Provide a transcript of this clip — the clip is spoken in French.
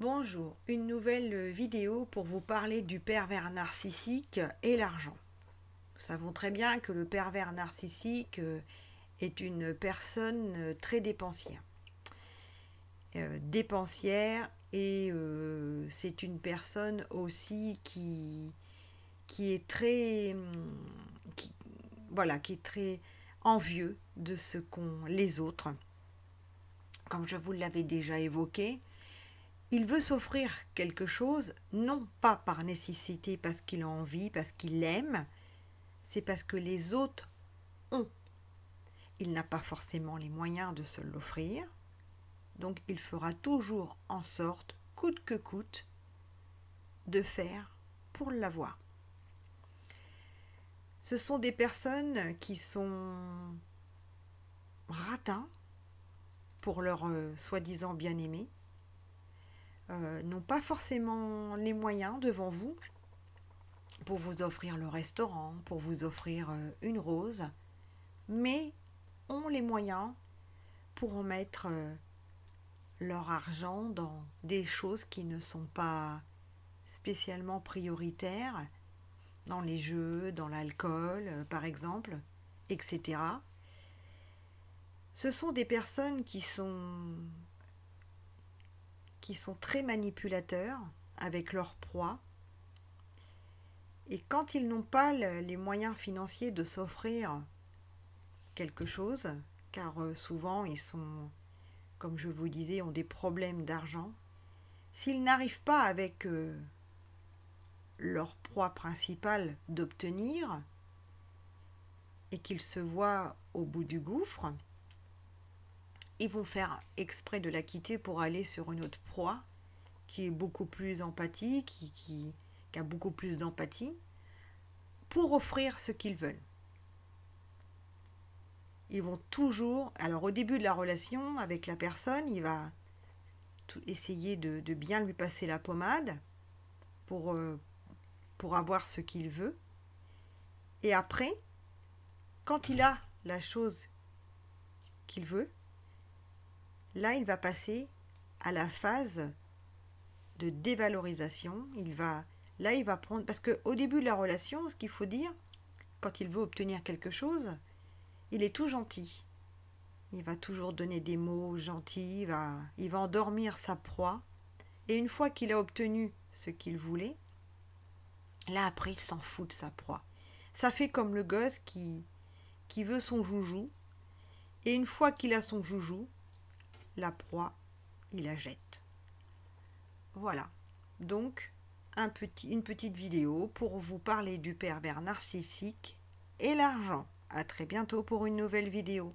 Bonjour, une nouvelle vidéo pour vous parler du pervers narcissique et l'argent. Nous savons très bien que le pervers narcissique est une personne très dépensière. Et c'est une personne aussi qui est très, qui est très envieux de ce qu'ont les autres. Comme je vous l'avais déjà évoqué, il veut s'offrir quelque chose, non pas par nécessité, parce qu'il a envie, parce qu'il aime, c'est parce que les autres ont. Il n'a pas forcément les moyens de se l'offrir, donc il fera toujours en sorte, coûte que coûte, de faire pour l'avoir. Ce sont des personnes qui sont ratins pour leur soi-disant bien-aimé, n'ont pas forcément les moyens devant vous pour vous offrir le restaurant, pour vous offrir une rose, mais ont les moyens pour en mettre leur argent dans des choses qui ne sont pas spécialement prioritaires, dans les jeux, dans l'alcool par exemple, etc. Ce sont des personnes qui sont très manipulateurs avec leur proie. Et quand ils n'ont pas les moyens financiers de s'offrir quelque chose, car souvent ils sont, comme je vous disais, ont des problèmes d'argent, s'ils n'arrivent pas avec leur proie principale d'obtenir, et qu'ils se voient au bout du gouffre, ils vont faire exprès de la quitter pour aller sur une autre proie qui est beaucoup plus empathique, qui a beaucoup plus d'empathie, pour offrir ce qu'ils veulent. Ils vont toujours, alors au début de la relation avec la personne, il va essayer de bien lui passer la pommade pour avoir ce qu'il veut. Et après, quand il a la chose qu'il veut, là il va passer à la phase de dévalorisation. Il va prendre, parce qu'au début de la relation, ce qu'il faut dire, quand il veut obtenir quelque chose, il est tout gentil. Il va toujours donner des mots gentils, il va endormir sa proie. Et une fois qu'il a obtenu ce qu'il voulait, là après il s'en fout de sa proie. Ça fait comme le gosse qui veut son joujou. Et une fois qu'il a son joujou, la proie, il la jette. Voilà. Donc, une petite vidéo pour vous parler du pervers narcissique et l'argent. À très bientôt pour une nouvelle vidéo.